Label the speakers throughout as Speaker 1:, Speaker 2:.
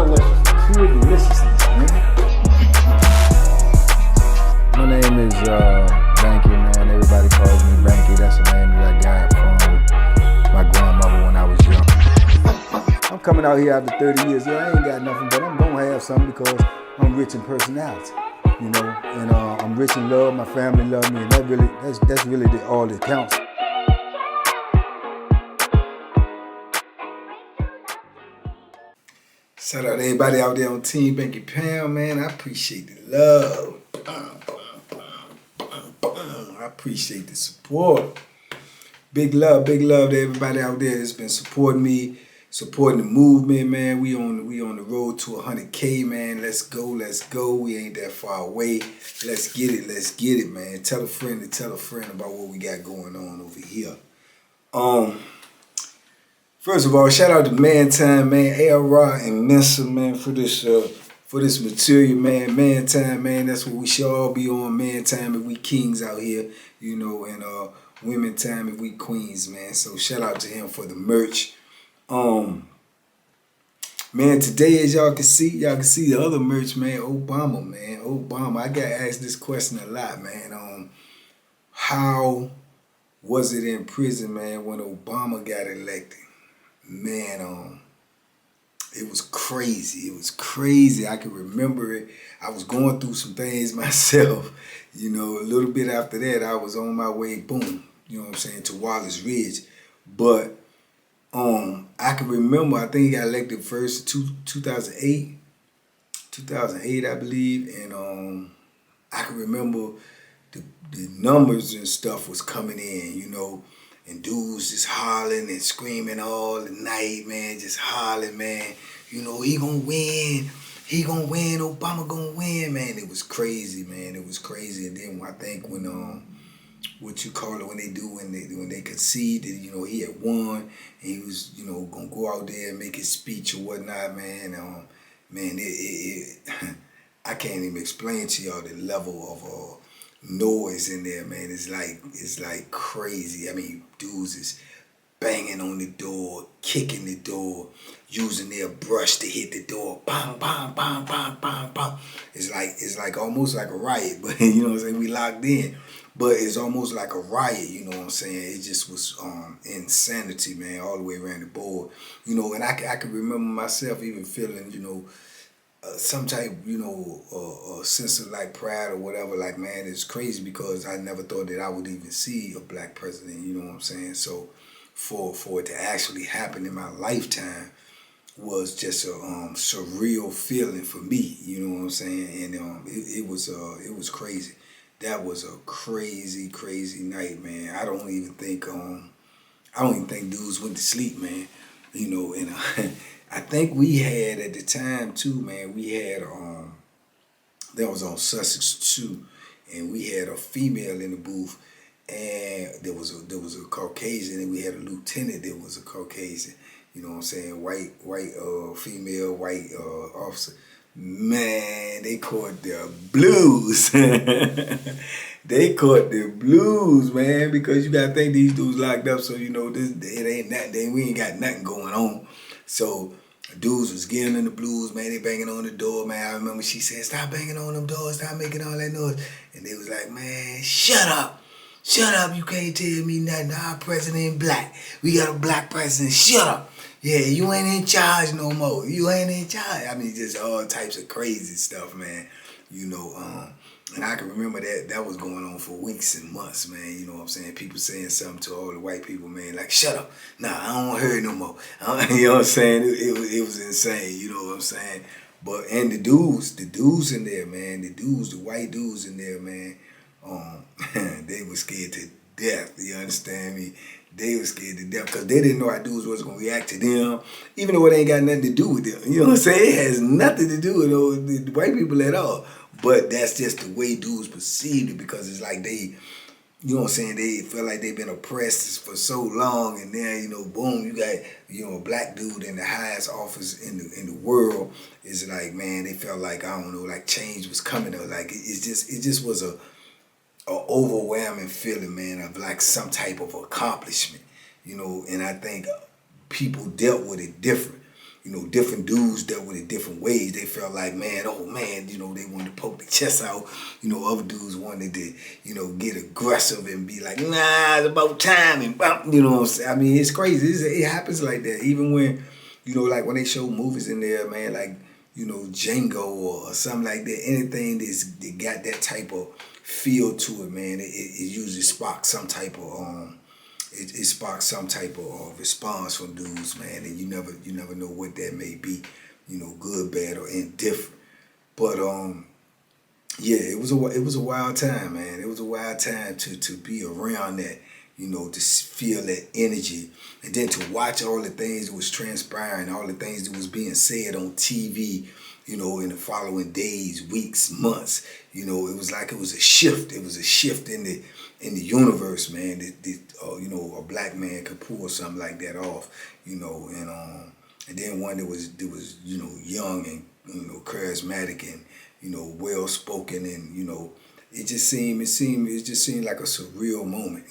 Speaker 1: Pure deliciousness, man. My name is Banky, man. Everybody calls me Banky. That's the name that I got from my grandmother when I was young. I'm coming out here after 30 years. Yeah, I ain't got nothing, but I'm gonna have something because I'm rich in personality, you know, and I'm rich in love. My family love me, and that's really all that counts.
Speaker 2: Shout out to everybody out there on Team Banky Pound, man. I appreciate the love. I appreciate the support. Big love to everybody out there that's been supporting me, supporting the movement, man. We on the road to 100K, man. Let's go. We ain't that far away. Let's get it, man. Tell a friend about what we got going on over here. First of all, shout out to Man Time, man, A-Rod and Nessa, man, for this material, man. Man Time, man, that's what we should all be on. Man Time if we kings out here, you know, and Women Time if we queens, man. So shout out to him for the merch. Man, today, as y'all can see the other merch, man. Obama. I got asked this question a lot, man. How was it in prison, man, when Obama got elected? Man, it was crazy. I can remember it. I was going through some things myself. You know, a little bit after that, I was on my way, boom, you know what I'm saying, to Wallace Ridge. But I can remember, I think he got elected first in 2008, I believe. And I can remember the numbers and stuff was coming in, you know. And dudes just hollering and screaming all the night, man, just hollering, man. You know, he gonna win, Obama gonna win, man. It was crazy, man. It was crazy. And then I think when when they conceded, you know, he had won, and he was, you know, gonna go out there and make his speech or whatnot, man. Man, I can't even explain to y'all the level of noise in there, man. It's like crazy. I mean, dudes is banging on the door, kicking the door, using their brush to hit the door. Bang, bang, bang, bang, bang, bang. It's like almost like a riot, but you know what I'm saying? We locked in. But it's almost like a riot, you know what I'm saying? It just was insanity, man, all the way around the board. You know, and I can remember myself even feeling, you know, some type, you know, a sense of like pride or whatever. Like, man, it's crazy because I never thought that I would even see a black president, you know what I'm saying? So for it to actually happen in my lifetime was just a surreal feeling for me, you know what I'm saying? And it was crazy. That was a crazy night, man. I don't even think dudes went to sleep, man. You know, and I think we had at the time too, man. We had that was on Sussex too, and we had a female in the booth, and there was a Caucasian, and we had a lieutenant that was a Caucasian. You know what I'm saying? White female, white officer. Man, they caught the blues. They caught the blues, man, because you gotta think these dudes locked up, so you know it ain't nothing. We ain't got nothing going on. So dudes was getting in the blues, man. They banging on the door, man. I remember she said, "Stop banging on them doors, stop making all that noise." And they was like, "Man, shut up. You can't tell me nothing. Our president black. We got a black president. Shut up. Yeah, you ain't in charge no more. You ain't in charge." I mean, just all types of crazy stuff, man. You know, and I can remember that was going on for weeks and months, man. You know what I'm saying? People saying something to all the white people, man, like, "Shut up. Nah, I don't want to hear it no more." You know what I'm saying? It was insane, you know what I'm saying? But, and the dudes in there, man, the white dudes in there, man, they were scared to death, you understand me? They were scared to death because they didn't know how dudes was going to react to them, even though it ain't got nothing to do with them. You know what I'm saying? It has nothing to do with the white people at all. But that's just the way dudes perceived it, because it's like they, you know what I'm saying, they feel like they've been oppressed for so long, and then, you know, boom, you got, you know, a black dude in the highest office in the world. It's like, man, they felt like, I don't know, like change was coming, or like it just was a overwhelming feeling, man, of like some type of accomplishment, you know. And I think people dealt with it different. different dudes dealt with it different ways. They felt like, man, oh man, they wanted to poke their chest out. Other dudes wanted to, get aggressive and be like, nah, it's about time, and you know what I'm saying? I mean, it's crazy. It happens like that. Even when, like when they show movies in there, man, like, Django or something like that, anything that got that type of feel to it, man, it usually sparks some type of it sparks some type of response from dudes, man, and you never know what that may be, good, bad, or indifferent. But yeah, it was a wild time, man. It was a wild time to be around that, to feel that energy, and then to watch all the things that was transpiring, all the things that was being said on TV, in the following days, weeks, months. It was like it was a shift. It was a shift in the universe, man. A black man could pull something like that off, and then one that was young and charismatic and well spoken, and it just seemed like a surreal moment,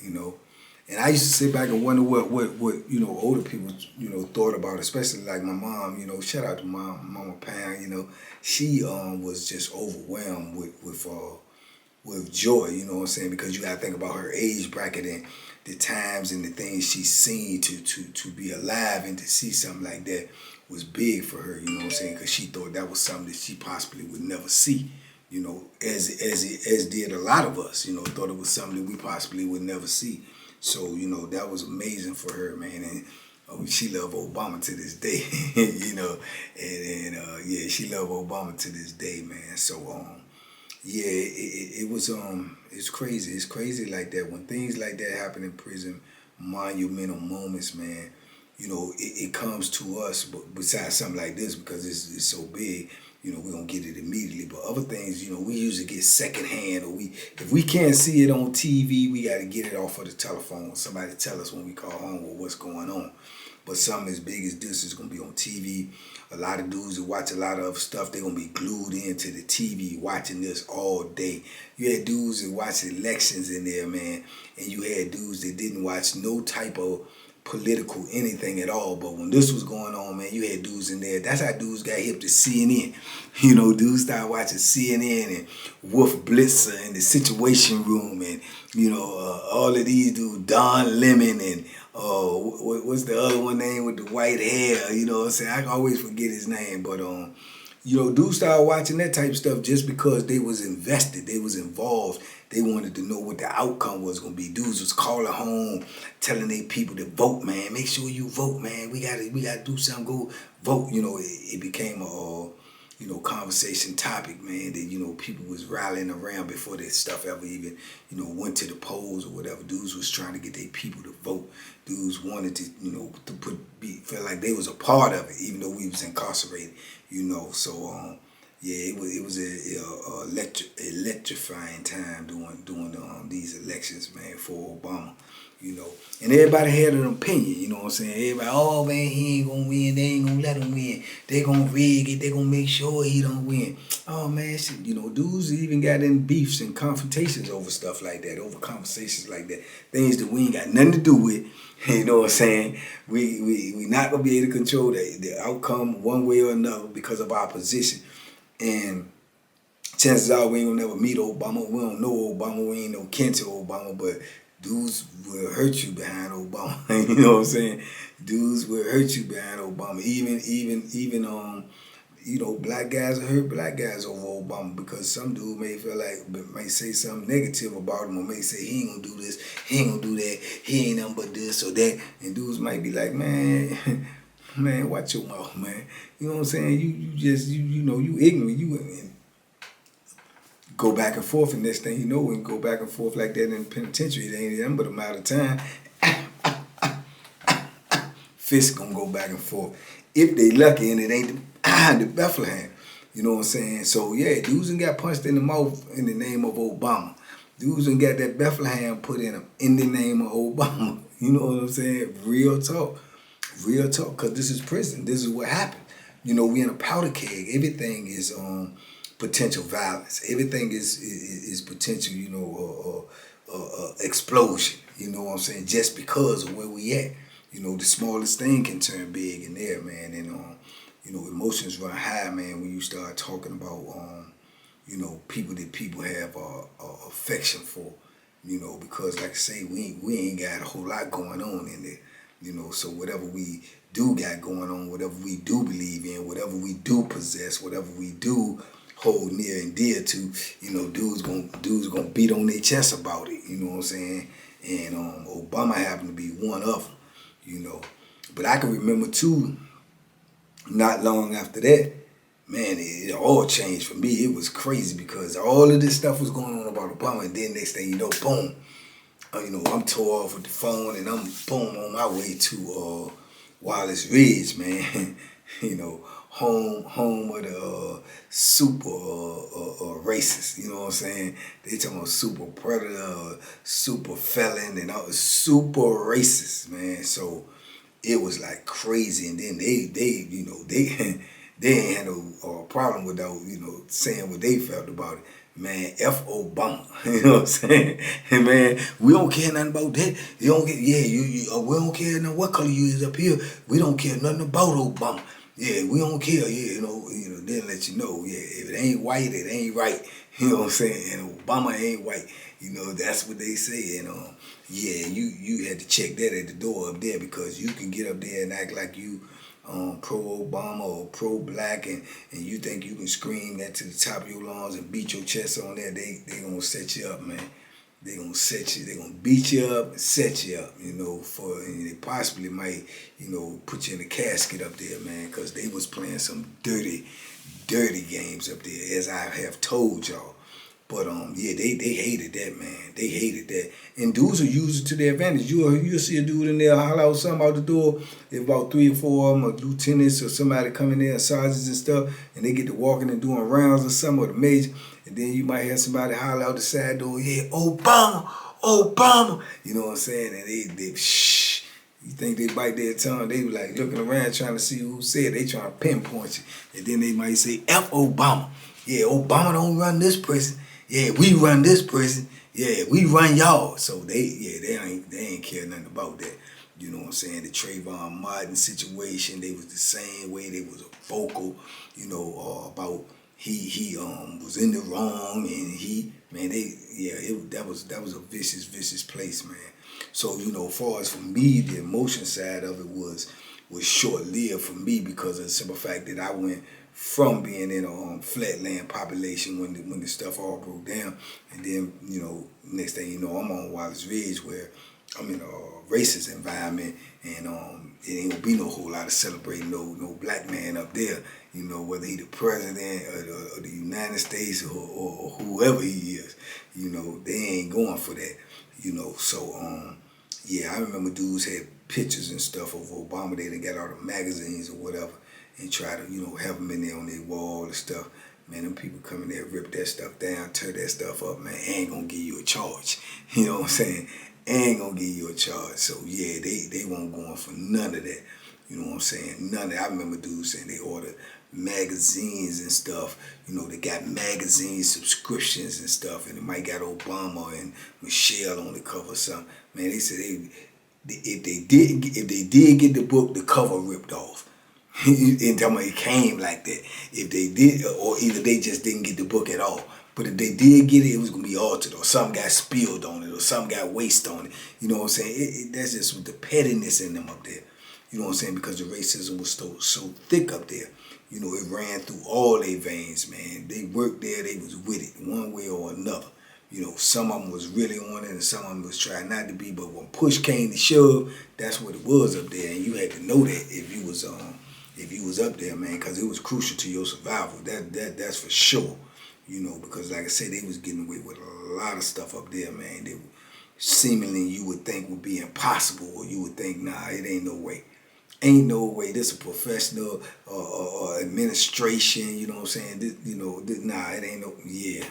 Speaker 2: And I used to sit back and wonder what older people thought about, especially like my mom. Shout out to Mama Pound. She was just overwhelmed with joy. You know what I'm saying? Because you gotta think about her age bracket and the times and the things she's seen to be alive, and to see something like that was big for her. You know what I'm saying? Because she thought that was something that she possibly would never see. As did a lot of us. Thought it was something that we possibly would never see. So, that was amazing for her, man. And she loved Obama to this day, yeah, she loved Obama to this day, man. So, yeah, it was, it's crazy. It's crazy like that. When things like that happen in prison, monumental moments, man, it comes to us, but besides something like this, because it's so big, we don't get it immediately. But other things, we usually get secondhand, or if we can't see it on TV, we got to get it off of the telephone. Somebody tell us when we call home or what's going on. But something as big as this is going to be on TV. A lot of dudes that watch a lot of stuff, they're going to be glued into the TV watching this all day. You had dudes that watch elections in there, man, and you had dudes that didn't watch no type of political anything at all. But when this was going on, man, you had dudes in there. That's how dudes got hip to CNN. Dudes started watching CNN and Wolf Blitzer and the Situation Room, and all of these dudes, Don Lemon, and what's the other one name with the white hair? You know what I'm saying? I can always forget his name, but dudes started watching that type of stuff just because they was invested, they was involved. They wanted to know what the outcome was going to be. Dudes was calling home, telling their people to vote, man. Make sure you vote, man. We gotta do something. Go vote. It became a conversation topic, man. That people was rallying around before that stuff ever even went to the polls or whatever. Dudes was trying to get their people to vote. Dudes wanted to feel like they was a part of it, even though we was incarcerated. So yeah, it was a electrifying time doing these elections, man, for Obama, And everybody had an opinion, you know what I'm saying? Everybody, oh man, he ain't gonna win, they ain't gonna let him win. They gonna rig it, they gonna make sure he don't win. Oh man, shit, dudes even got in beefs and confrontations over stuff like that, over conversations like that. Things that we ain't got nothing to do with. You know what I'm saying? We not gonna be able to control the outcome one way or another because of our position. And chances are we ain't gonna never meet Obama. We don't know Obama. We ain't no kin to Obama, but dudes will hurt you behind Obama. You know what I'm saying? Dudes will hurt you behind Obama. Even black guys will hurt black guys over Obama, because some dude may say something negative about him, or may say he ain't gonna do this, he ain't gonna do that, he ain't nothing but this or that, and dudes might be like, man, watch your mouth, man. You know what I'm saying? You ignorant. You go back and forth, and next thing you know, we can go back and forth like that in the penitentiary. It ain't nothing but a matter of time. Fists gonna go back and forth. If they lucky and it ain't the Bethlehem. You know what I'm saying? So yeah, dudes done got punched in the mouth in the name of Obama. Dudes done got that Bethlehem put in them in the name of Obama. You know what I'm saying? Real talk. Real talk, because this is prison. This is what happened. We in a powder keg. Everything is potential violence. Everything is potential, explosion. You know what I'm saying? Just because of where we at. the smallest thing can turn big in there, man. And emotions run high, man, when you start talking about people that people have affection for, because like I say, we ain't got a whole lot going on in there, so whatever we do got going on, whatever we do believe in, whatever we do possess, whatever we do hold near and dear to, dudes gonna beat on their chest about it, you know what I'm saying? And Obama happened to be one of them, But I can remember too, not long after that, man, it all changed for me. It was crazy because all of this stuff was going on about Obama, and then next thing you know, boom, I'm tore off with the phone, and I'm boom on my way to Wallace Ridge, man. Home of the super racist. You know what I'm saying? They talking about super predator, super felon, and all super racist, man. So it was like crazy, and then they ain't had no problem with that, saying what they felt about it. Man, F Obama, you know what I'm saying? And man, we don't care nothing about that. You don't get, we don't care nothing what color you is up here. We don't care nothing about Obama. Yeah, we don't care. Yeah, then let you know. Yeah, if it ain't white, it ain't right. You know what I'm saying? And Obama ain't white. That's what they say. And you had to check that at the door up there, because you can get up there and act like you pro-Obama or pro-black, and you think you can scream that to the top of your lungs and beat your chest on there. They gonna set you up, man. They gonna beat you up and set you up, and they possibly might, put you in a casket up there, man, because they was playing some dirty games up there, as I have told y'all. But they hated that, man. They hated that. And dudes will use it to their advantage. You'll see a dude in there holler out something out the door. If about 3 or 4 of them are lieutenants or somebody coming there, sergeants and stuff, and they get to walking and doing rounds or something, or the major, and then you might have somebody holler out the side door, yeah, Obama. You know what I'm saying? And they shh. You think they bite their tongue? They be like looking around trying to see who said. They trying to pinpoint you. And then they might say, F Obama. Yeah, Obama don't run this prison. Yeah, we run this prison. Yeah, we run y'all. So they ain't care nothing about that. You know what I'm saying? The Trayvon Martin situation, they was the same way. They was vocal, about he was in the wrong, and that was a vicious place, man. So, as far as for me, the emotion side of it was short-lived for me, because of the simple fact that I went from being in a flatland population when the stuff all broke down, and then next thing you know, I'm on Wallace Ridge, where I'm in a racist environment, and it ain't gonna be no whole lot of celebrating no black man up there, whether he the president or the United States or whoever he is, they ain't going for that, So I remember dudes had pictures and stuff of Obama. They got all the magazines or whatever, and try to, have them in there on their wall and stuff. Man, them people come in there, rip that stuff down, tear that stuff up, man, ain't gonna give you a charge. You know what I'm saying? Ain't gonna give you a charge. So, yeah, they won't go on for none of that. You know what I'm saying? None of that. I remember dudes saying they ordered magazines and stuff. They got magazine subscriptions and stuff, and it might got Obama and Michelle on the cover or something. Man, they said if they did get the book, the cover ripped off. And tell me it came like that. If they did, or either they just didn't get the book at all. But if they did get it, it was gonna be altered, or something got spilled on it, or something got waste on it. You know what I'm saying? That's just with the pettiness in them up there. You know what I'm saying? Because the racism was so thick up there. It ran through all their veins, man. They worked there, they was with it one way or another. Some of them was really on it, and some of them was trying not to be. But when push came to shove, that's what it was up there, and you had to know that if you was up there, man, because it was crucial to your survival. That's for sure. Because like I said, they was getting away with a lot of stuff up there, man. They seemingly you would think would be impossible, or you would think, nah, it ain't no way. Ain't no way. This a professional administration. You know what I'm saying? Nah, it ain't no. Yeah,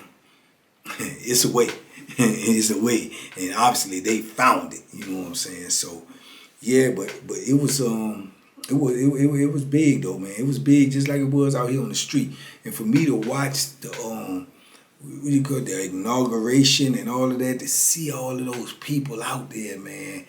Speaker 2: it's a way. It's a way, and obviously they found it. You know what I'm saying? So, yeah, but it was It was big though, man. It was big, just like it was out here on the street. And for me to watch the the inauguration and all of that, to see all of those people out there, man,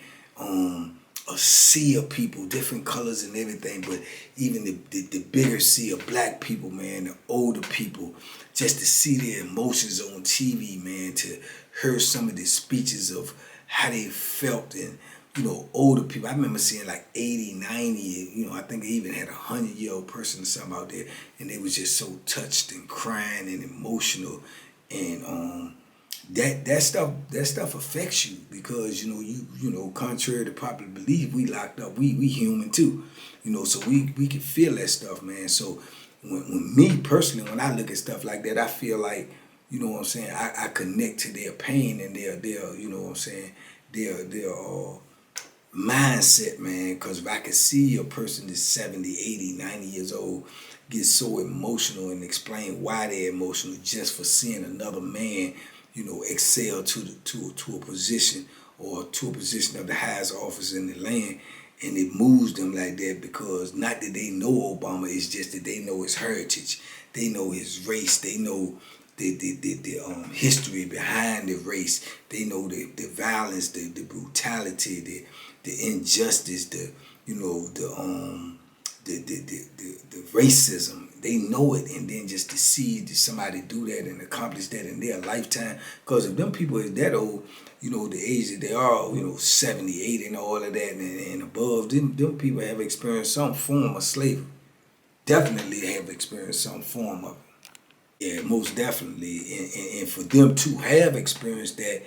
Speaker 2: a sea of people, different colors and everything, but even the bigger sea of black people, man, the older people, just to see their emotions on TV, man, to hear some of the speeches of how they felt, and older people. I remember seeing like 80, 90, I think they even had 100-year-old person or something out there, and they was just so touched and crying and emotional, and that stuff affects you, because contrary to popular belief, we locked up, we human too, so we can feel that stuff, man. So when me personally, when I look at stuff like that, I feel like, I connect to their pain and their their mindset, man, because if I could see a person that's 70, 80, 90 years old get so emotional and explain why they're emotional just for seeing another man, excel to a position, or to a position of the highest office in the land, and it moves them like that, because not that they know Obama, it's just that they know his heritage, they know his race, they know the history behind the race, they know the violence, the brutality, the injustice, the racism. They know it, and then just to see somebody do that and accomplish that in their lifetime. Because if them people is that old, the age that they are, 70, 80 and all of that and above, them people have experienced some form of slavery. Definitely have experienced some form of it. Yeah, most definitely. And for them to have experienced that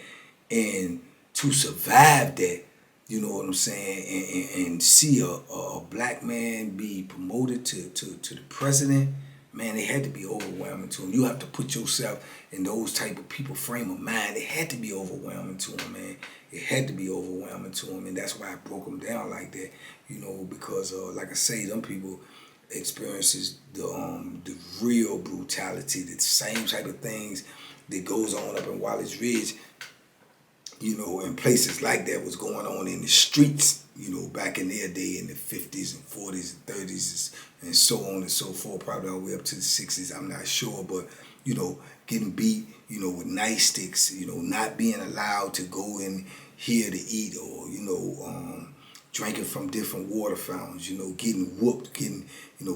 Speaker 2: and to survive that, you know what I'm saying, and see a black man be promoted to the president, man, it had to be overwhelming to him. You have to put yourself in those type of people frame of mind. It had to be overwhelming to him, man. It had to be overwhelming to him, and that's why I broke him down like that, because like I say, them people experiences the real brutality, the same type of things that goes on up in Wallace Ridge, and places like that was going on in the streets, back in their day in the 50s and 40s and 30s and so on and so forth, probably all the way up to the 60s, I'm not sure, but, getting beat, with nightsticks, not being allowed to go in here to eat, or, drinking from different water fountains, getting whooped, getting,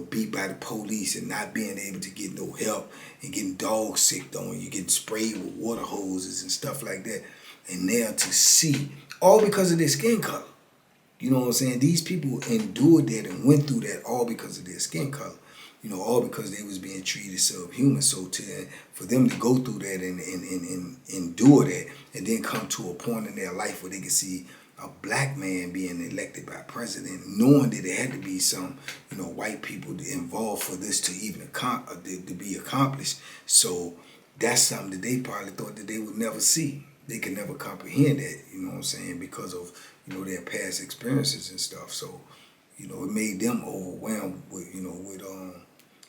Speaker 2: beat by the police and not being able to get no help, and getting dog sick on you, getting sprayed with water hoses and stuff like that. And now to see, all because of their skin color. You know what I'm saying? These people endured that and went through that all because of their skin color. All because they was being treated subhuman. So for them to go through that and endure that, and then come to a point in their life where they can see a black man being elected by president, knowing that there had to be some, white people involved for this to even to be accomplished. So that's something that they probably thought that they would never see. They could never comprehend that, because of, their past experiences and stuff. So, it made them overwhelmed with, with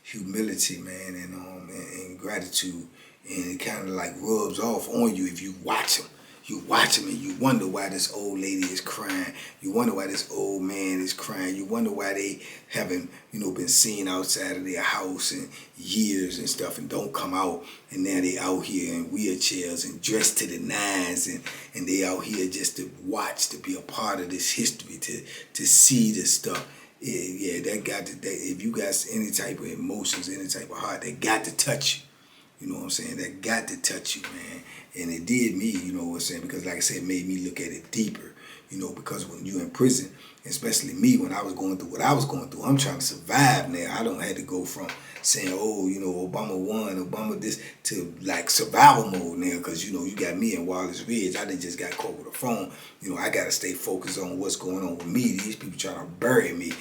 Speaker 2: humility, man, and gratitude. And it kind of like rubs off on you if you watch them. You watch them and you wonder why this old lady is crying. You wonder why this old man is crying. You wonder why they haven't, been seen outside of their house in years and stuff, and don't come out. And now they out here in wheelchairs and dressed to the nines, and they out here just to watch, to be a part of this history, to see this stuff. Yeah, if you got any type of emotions, any type of heart, that got to touch you. You know what I'm saying? That got to touch you, man. And it did me, you know what I'm saying? Because like I said, it made me look at it deeper, because when you're in prison, especially me, when I was going through what I was going through, I'm trying to survive now. I don't have to go from saying, oh, Obama won, Obama this, to like survival mode now, because, you got me in Wallace Ridge. I done just got caught with a phone. I got to stay focused on what's going on with me. These people trying to bury me,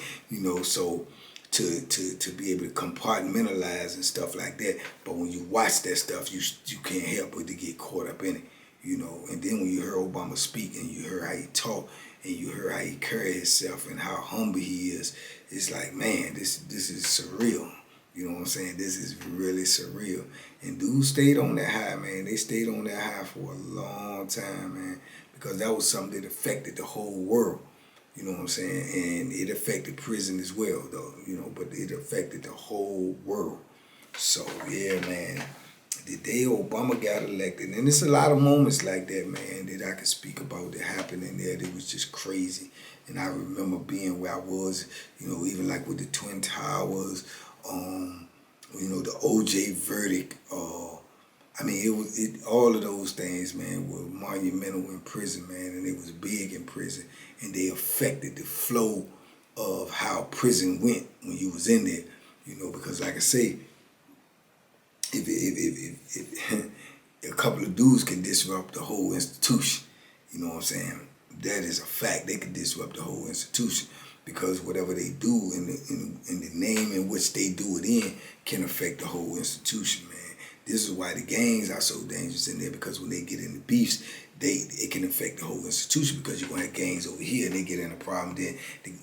Speaker 2: so to be able to compartmentalize and stuff like that. But when you watch that stuff, you can't help but to get caught up in it, And then when you hear Obama speak, and you hear how he talk, and you hear how he carry himself and how humble he is, it's like, man, this is surreal. You know what I'm saying? This is really surreal. And dudes stayed on that high, man. They stayed on that high for a long time, man, because that was something that affected the whole world. You know what I'm saying? And it affected prison as well, though, but it affected the whole world. So, yeah, man. the day Obama got elected, and there's a lot of moments like that, man, that I could speak about that happened in there that was just crazy. And I remember being where I was, even like with the Twin Towers, the OJ verdict. All of those things, man, were monumental in prison, man, and it was big in prison, and they affected the flow of how prison went when you was in there, because like I say, if a couple of dudes can disrupt the whole institution, you know what I'm saying? That is a fact. They can disrupt the whole institution because whatever they do in the name in which they do it in can affect the whole institution, man. This is why the gangs are so dangerous in there, because when they get into beefs, it can affect the whole institution, because you're going to have gangs over here and they get in a problem. Then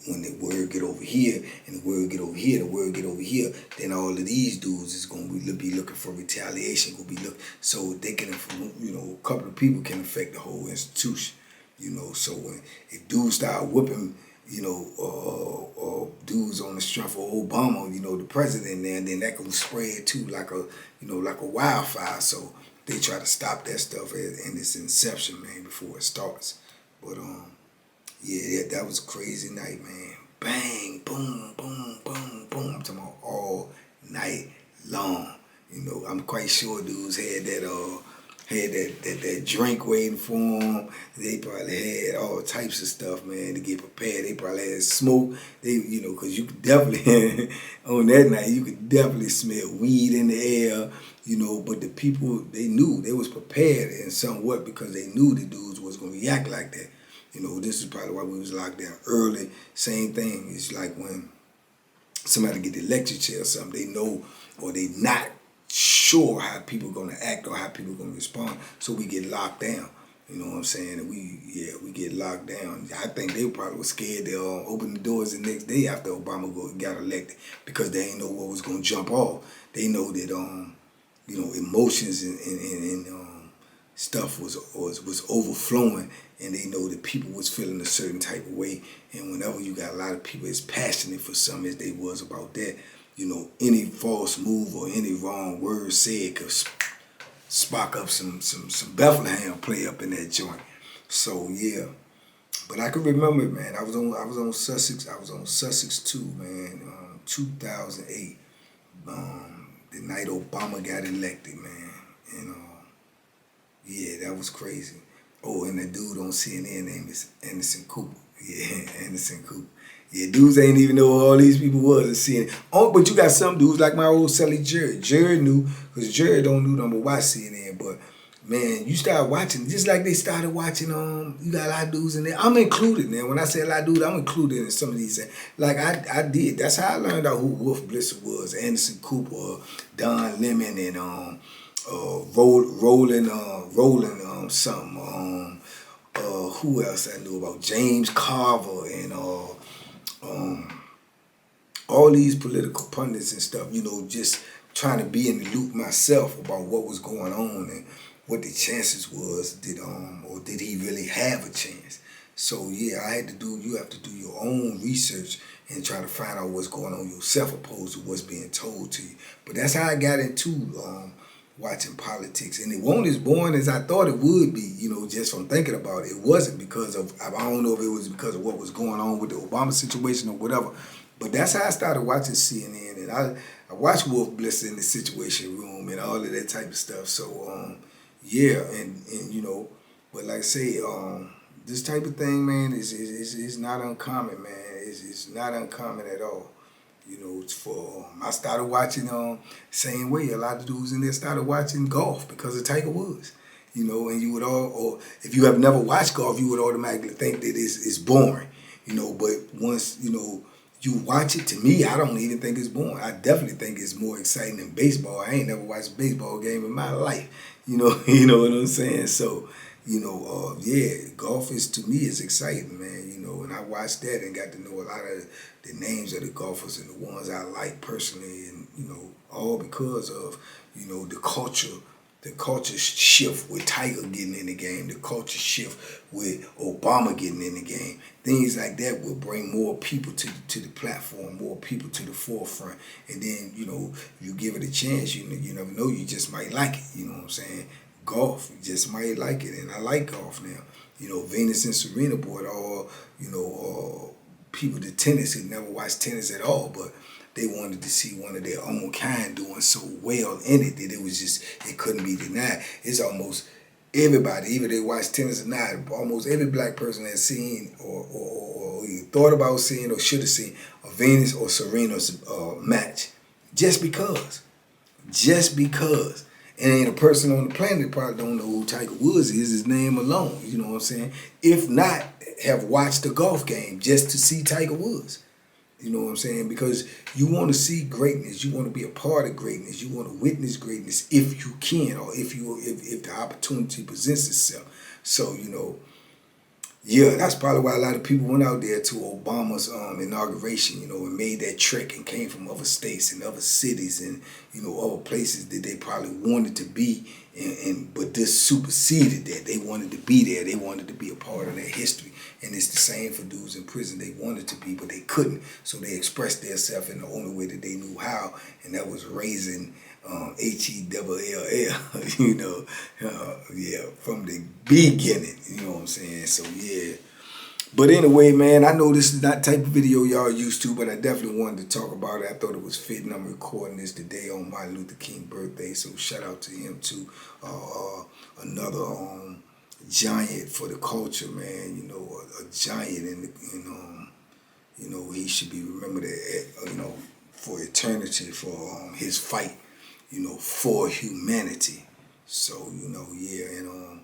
Speaker 2: when the word get over here and the word get over here, the word get over here, then all of these dudes is going to be looking for retaliation. So they can, a couple of people can affect the whole institution. So if dudes start whooping, dudes on the strength of Obama, the president there, and then that can spread too like a wildfire. So they try to stop that stuff in its inception, man, before it starts. But that was a crazy night, man. Bang, boom, boom, boom, boom. I'm talking about all night long. I'm quite sure dudes had that drink waiting for them. They probably had all types of stuff, man, to get prepared. They probably had smoke. Because you could definitely, on that night, you could definitely smell weed in the air, but the people, they knew, they was prepared in somewhat, because they knew the dudes was going to react like that. This is probably why we was locked down early. Same thing. It's like when somebody get the electric chair or something, they know, or they not sure how people gonna act or how people gonna respond, so we get locked down. You know what I'm saying? And we get locked down. I think they probably was scared to open the doors the next day after Obama got elected, because they ain't know what was gonna jump off. They know that emotions and stuff was overflowing, and they know that people was feeling a certain type of way. And whenever you got a lot of people as passionate for something as they was about that, any false move or any wrong word said could spark up some Bethlehem play up in that joint. So yeah, but I can remember it, man. I was on Sussex. I was on Sussex too, man. 2008, the night Obama got elected, man. And that was crazy. Oh, and that dude on CNN name is Anderson Cooper. Yeah, Anderson Cooper. Yeah, dudes ain't even know who all these people was in CNN. Oh, but you got some dudes like my old Sully Jared. Jared knew, because Jared don't know number watch CNN. But man, you start watching, just like they started watching. You got a lot of dudes in there. I'm included, man. When I say a lot of dudes, I'm included in some of these. Like I did. That's how I learned out who Wolf Blitzer was. Anderson Cooper, Don Lemon, and Rolling something. Who else I knew about? James Carver and all these political pundits and stuff, just trying to be in the loop myself about what was going on and what the chances was, did he really have a chance? So yeah, you have to do your own research and try to find out what's going on yourself, opposed to what's being told to you. But that's how I got into watching politics, and it wasn't as boring as I thought it would be, just from thinking about it. It wasn't because of, I don't know if it was because of what was going on with the Obama situation or whatever, but that's how I started watching CNN, and I watched Wolf Blitzer in the Situation Room and all of that type of stuff. So yeah, and but like I say, this type of thing, man, is not uncommon, man. It's not uncommon at all. I started watching same way. A lot of dudes in there started watching golf because of Tiger Woods. And you would or if you have never watched golf, you would automatically think that it's boring. But once you watch it, to me, I don't even think it's boring. I definitely think it's more exciting than baseball. I ain't never watched a baseball game in my life. You know what I'm saying? So, golf to me is exciting, man. And I watched that and got to know a lot of the names of the golfers and the ones I like personally, and all because of the culture the culture shift with Tiger getting in the game, the culture shift with Obama getting in the game. Things like that will bring more people to the platform, more people to the forefront. And then, you know, you give it a chance, you never know, you just might like it, you know what I'm saying? Golf, you just might like it, and I like golf now. You know, Venus and Serena brought all, you know, people to tennis who never watched tennis at all, but they wanted to see one of their own kind doing so well in it that it was just, it couldn't be denied. It's almost everybody, even they watch tennis or not, almost every black person has seen or either thought about seeing or should have seen a Venus or Serena's match. Just because. Just because. And ain't a person on the planet that probably don't know who Tiger Woods is, his name alone, you know what I'm saying? If not, have watched the golf game just to see Tiger Woods. You know what I'm saying? Because you want to see greatness, you want to be a part of greatness, you want to witness greatness if you can, or if the opportunity presents itself. So, you know, yeah, that's probably why a lot of people went out there to Obama's inauguration, you know, and made that trek and came from other states and other cities and, you know, other places that they probably wanted to be, but this superseded that. They wanted to be there. They wanted to be a part of that history. And it's the same for dudes in prison. They wanted to be, but they couldn't. So they expressed themselves in the only way that they knew how, and that was raising H-E-double-L-L, you know, yeah, from the beginning, you know what I'm saying? So, yeah. But anyway, man, I know this is not the type of video y'all used to, but I definitely wanted to talk about it. I thought it was fitting. I'm recording this today on Martin Luther King birthday, so shout out to him, too. Another giant for the culture, man, you know, a giant you know, he should be remembered, you know, for eternity for his fight, you know, for humanity. So, you know, yeah, and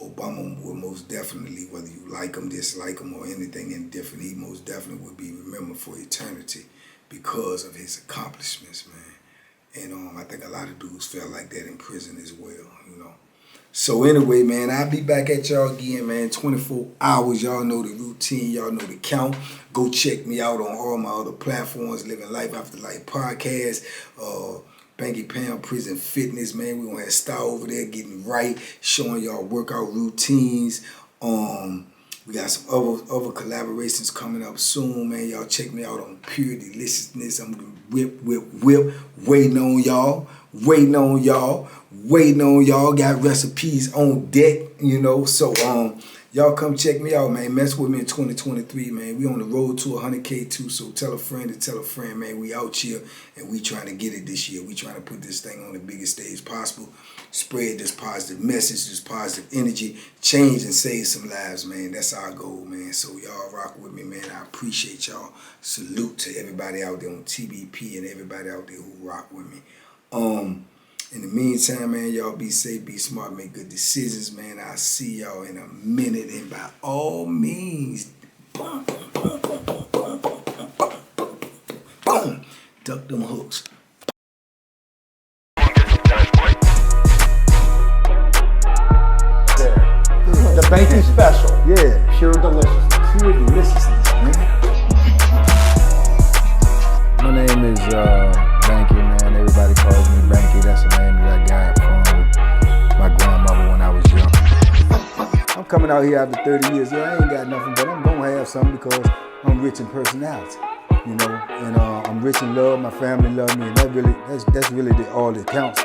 Speaker 2: Obama will most definitely, whether you like him, dislike him, or anything indifferent, he most definitely would be remembered for eternity because of his accomplishments, man. And I think a lot of dudes felt like that in prison as well, you know. So anyway, man, I'll be back at y'all again, man. 24 hours, y'all know the routine, y'all know the count. Go check me out on all my other platforms, Living Life After Life podcast, Banky Pound Prison Fitness, man. We're gonna have style over there, getting right, showing y'all workout routines. We got some other collaborations coming up soon, man. Y'all check me out on Pure Deliciousness. I'm gonna whip, waiting on y'all, got recipes on deck, you know. So y'all come check me out, man. Mess with me in 2023, man. We on the road to 100K too, so tell a friend to tell a friend, man. We out here and we trying to get it this year. We trying to put this thing on the biggest stage possible. Spread this positive message, this positive energy, change and save some lives, man. That's our goal, man. So y'all rock with me, man. I appreciate y'all. Salute to everybody out there on TBP and everybody out there who rock with me. In the meantime, man, y'all be safe, be smart, make good decisions, man. I'll see y'all in a minute, and by all means, boom, duck them hooks.
Speaker 3: The Banky Special.
Speaker 1: Yeah.
Speaker 3: Pure deliciousness.
Speaker 1: Pure deliciousness, man. My name is Banky, man. Everybody calls me Banky. That's the name that I got from my grandmother when I was young. I'm coming out here after 30 years. Yeah, I ain't got nothing, but I'm gonna have something because I'm rich in personality, you know. And I'm rich in love. My family love me, and that's really all that counts.